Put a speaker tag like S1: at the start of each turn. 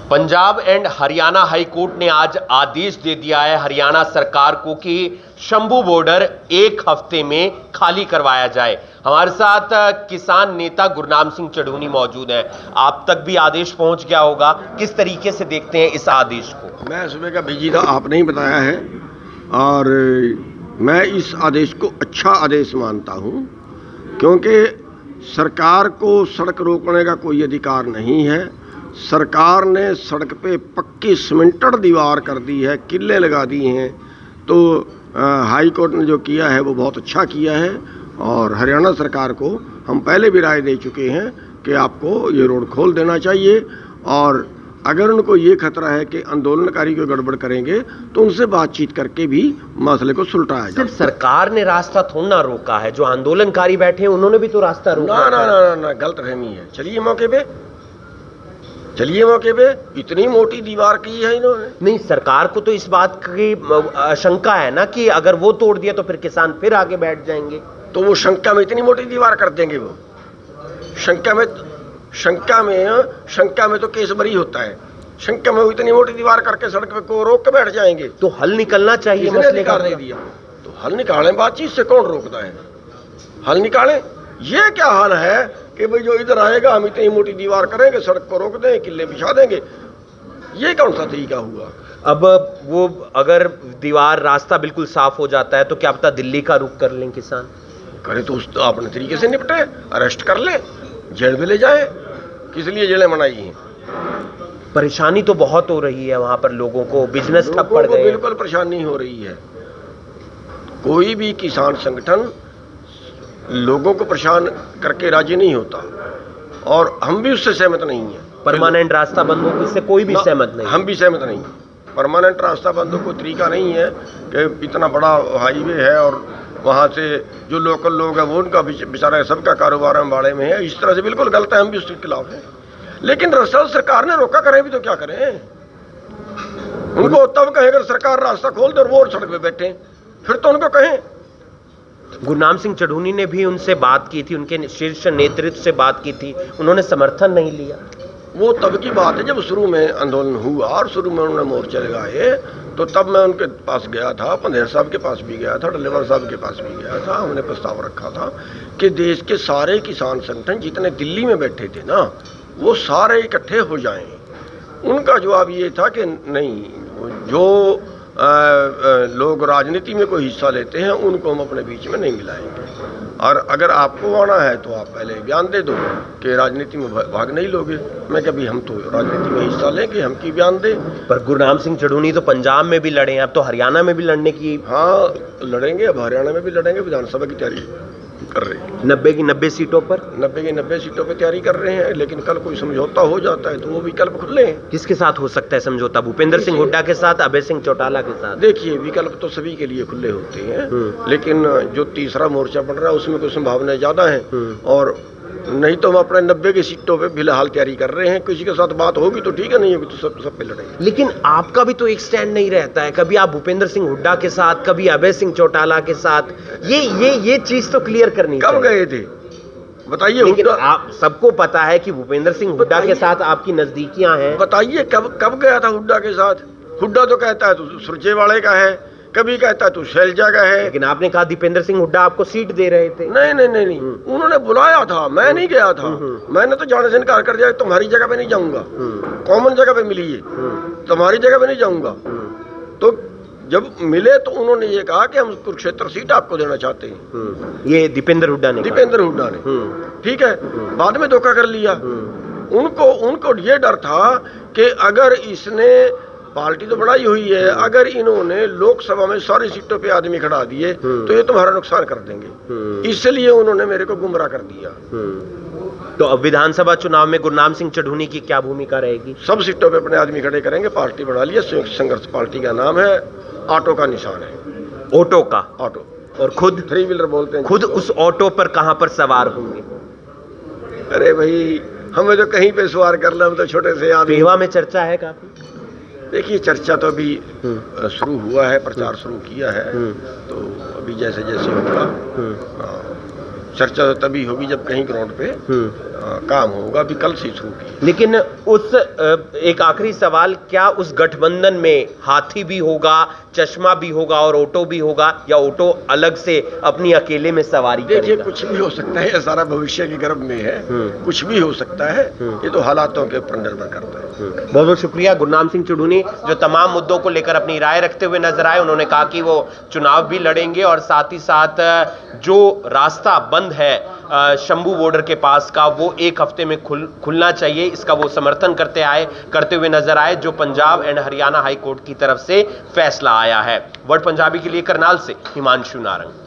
S1: Punjab and Haryana high court ने आज आदेश दे दिया है हरियाणा सरकार को कि शंभू बॉर्डर एक हफ्ते में खाली करवाया जाए। हमारे साथ किसान नेता गुरनाम सिंह चढ़ूनी मौजूद हैं। आप तक भी आदेश पहुंच गया होगा, किस तरीके से देखते हैं इस आदेश को?
S2: मैं सुबह का बिजी था, आपने ही बताया है, और मैं इस आदेश को अच्छा आदेश मानता हूं, क्योंकि सरकार को सड़क रोकने का कोई अधिकार नहीं है। सरकार ने सड़क पे पक्की सीमेंटेड दीवार कर दी है, किले लगा दिए हैं, तो हाई कोर्ट ने जो किया है वो बहुत अच्छा किया है। और हरियाणा सरकार को हम पहले भी राय दे चुके हैं कि आपको ये रोड खोल देना चाहिए, और अगर उनको ये खतरा है कि आंदोलनकारी को गड़बड़ करेंगे तो उनसे बातचीत करके भी मसले को सुलझाया जाए।
S1: सिर्फ सरकार ने रास्ता थोड़ा ना रोका है, जो आंदोलनकारी बैठे हैं उन्होंने भी तो रास्ता रोका।
S2: ना ना ना ना, गलतफहमी है। चलिए मौके पे इतनी मोटी दीवार की है इन्होंने।
S1: नहीं, सरकार को तो इस बात की शंका है ना कि अगर वो तोड़ दिया तो फिर किसान फिर आगे बैठ जाएंगे।
S2: तो वो शंका में इतनी मोटी दीवार कर देंगे? वो शंका में तो केस बरी होता है। शंका में वो इतनी मोटी दीवार करके सड़क पे को रोक के बैठ जाएंगे।
S1: तो हल निकलना चाहिए, मसले का
S2: नहीं दिया तो हल निकालें। बातचीत से कौन रोकता है? हल निकालें। ये क्या हाल है कि भाई जो इधर आएगा हम इतनी मोटी दीवार करेंगे, सड़क को रोक देंगे, किले बिछा देंगे? ये कौन सा तरीका हुआ?
S1: अब वो अगर दीवार रास्ता बिल्कुल साफ हो जाता है तो क्या पता दिल्ली का रुख कर लें किसान।
S2: करे तो उस अपने तरीके से निपटे, अरेस्ट कर ले, जेल में ले जाए। किस लिए जेलें बनाई हैं?
S1: परेशानी तो बहुत हो रही है वहां पर, लोगों को बिजनेस ठप पड़ गए।
S2: बिल्कुल परेशानी हो रही है। कोई भी किसान संगठन लोगों को परेशान करके राजी नहीं होता, और हम भी उससे सहमत नहीं है।
S1: परमानेंट रास्ता बंद हो इससे कोई भी सहमत नहीं।
S2: हम भी सहमत नहीं। परमानेंट रास्ता बंद हो कोई तरीका नहीं है कि इतना बड़ा हाईवे है और वहाँ से जो लोकल लोग हैं वो उनका बेचारा सबका कारोबार अम्बाड़े में है। इस तरह से बिल्कुल गलत है, हम भी उसके खिलाफ हैं। लेकिन रास्ता सरकार ने रोका, करें भी तो क्या करें? उनको तब कहें अगर सरकार रास्ता खोल दे और वो सड़क पे बैठे, फिर तो उनको कहें।
S1: गुरनाम सिंह चढ़ूनी ने भी उनसे बात की थी, उनके शीर्ष नेतृत्व से बात की थी, उन्होंने समर्थन नहीं लिया।
S2: वो तब की बात है जब शुरू में आंदोलन हुआ और शुरू में उन्होंने मोर्चे लगाए, तो तब मैं उनके पास गया था, पंधेर साहब के पास भी गया था, डलेवर साहब के पास भी गया था। हमने प्रस्ताव रखा था कि देश के सारे किसान संगठन जितने दिल्ली में बैठे थे ना, वो सारे इकट्ठे हो जाएं। उनका जवाब ये था कि नहीं, जो लोग राजनीति में कोई हिस्सा लेते हैं उनको हम अपने बीच में नहीं मिलाएंगे, और अगर आपको आना है तो आप पहले बयान दे दो कि राजनीति में भाग नहीं लोगे। मैं कभी हम तो राजनीति में हिस्सा लेंगे, हम की बयान दे।
S1: पर गुरनाम सिंह चढ़ूनी तो पंजाब में भी लड़े हैं, अब तो हरियाणा में भी लड़ने की।
S2: हाँ लड़ेंगे, अब हरियाणा में भी लड़ेंगे। विधानसभा की तैयारी कर रहे हैं,
S1: 90 की 90 सीटों पर
S2: 90 की 90 सीटों पर तैयारी कर रहे हैं। लेकिन कल कोई समझौता हो जाता है तो वो विकल्प खुले हैं।
S1: किसके साथ हो सकता है समझौता? भूपेंद्र सिंह हुड्डा के साथ, अभय सिंह चौटाला के साथ?
S2: देखिए, विकल्प तो सभी के लिए खुले होते हैं, लेकिन जो तीसरा मोर्चा बन रहा है उसमें कुछ संभावना ज्यादा है। और नहीं तो हम अपने 90 की सीटों पे फिलहाल तैयारी कर रहे हैं। किसी के साथ बात होगी तो ठीक है, नहीं होगी तो सब पे लड़ेंगे।
S1: लेकिन आपका भी तो एक स्टैंड नहीं रहता है, कभी आप भूपेंद्र सिंह हुड्डा के साथ, कभी अभय सिंह चौटाला के साथ। ये चीज तो क्लियर करनी
S2: कब गए थे बताइए?
S1: लेकिन आप सबको पता है कि भूपेंद्र सिंह हुड्डा के साथ आपकी नजदीकियां हैं।
S2: बताइए कब गया था हुड्डा के साथ? हुड्डा तो कहता है तो सुरजेवाड़े का है, कभी कहता है तो शैलजा का है।
S1: लेकिन आपने कहा दीपेंद्र सिंह हुड्डा आपको सीट दे रहे थे।
S2: नहीं, उन्होंने बुलाया था, मैं नहीं गया था। मैंने तो जाने से इनकार कर दिया, तुम्हारी जगह पे नहीं जाऊंगा, कॉमन जगह पे मिली है, तुम्हारी जगह पे नहीं जाऊंगा। तो जब मिले तो उन्होंने ये कहा कि हम कुरुक्षेत्र सीट आपको देना चाहते हैं।
S1: ये दीपेंद्र हुड्डा ने
S2: ठीक है, बाद में धोखा कर लिया। उनको ये डर था कि अगर इसने, पार्टी तो बढ़ाई हुई है, अगर इन्होंने लोकसभा में सारी सीटों पे आदमी खड़ा दिए तो ये तुम्हारा नुकसान कर देंगे, इसलिए उन्होंने मेरे को गुमराह कर दिया।
S1: तो अब विधानसभा चुनाव में गुरनाम सिंह चढ़ूनी की क्या भूमिका रहेगी?
S2: सब सीटों पे अपने आदमी खड़े करेंगे। पार्टी बना लिया, संयुक्त संघर्ष पार्टी का नाम है, ऑटो का निशान है।
S1: ऑटो का?
S2: ऑटो।
S1: और खुद
S2: 3 व्हीलर बोलते हैं।
S1: खुद उस ऑटो पर कहां पर सवार होंगे?
S2: अरे भाई, हमें तो कहीं पे सवार कर लो, हम तो छोटे से आदमी।
S1: पेवा में चर्चा है काफी।
S2: देखिए, चर्चा तो अभी शुरू हुआ है, प्रचार शुरू किया है, तो अभी जैसे जैसे होगा चर्चा तो तभी होगी जब कहीं ग्राउंड पे काम होगा। अभी कल से शुरू की।
S1: लेकिन उस एक आखिरी सवाल, क्या उस गठबंधन में हाथी भी होगा, चश्मा भी होगा और ऑटो भी होगा, या ऑटो अलग से अपनी अकेले में सवारी
S2: देखिए,
S1: करेगा?
S2: कुछ भी हो सकता है, ये सारा भविष्य के गर्भ में है। कुछ भी हो सकता है, ये तो हालातों के ऊपर निर्भर करता है।
S1: बहुत बहुत शुक्रिया गुरनाम सिंह चुड़ूनी, जो तमाम मुद्दों को लेकर अपनी राय रखते हुए नजर आए। उन्होंने कहा कि वो चुनाव भी लड़ेंगे और साथ ही साथ जो रास्ता बंद है शंभू बॉर्डर के पास का, वो एक हफ्ते में खुलना चाहिए, इसका वो समर्थन करते हुए नजर आए, जो Punjab and Haryana high court की तरफ से फैसला आया है। वर्ड पंजाबी के लिए करनाल से हिमांशु नारंग।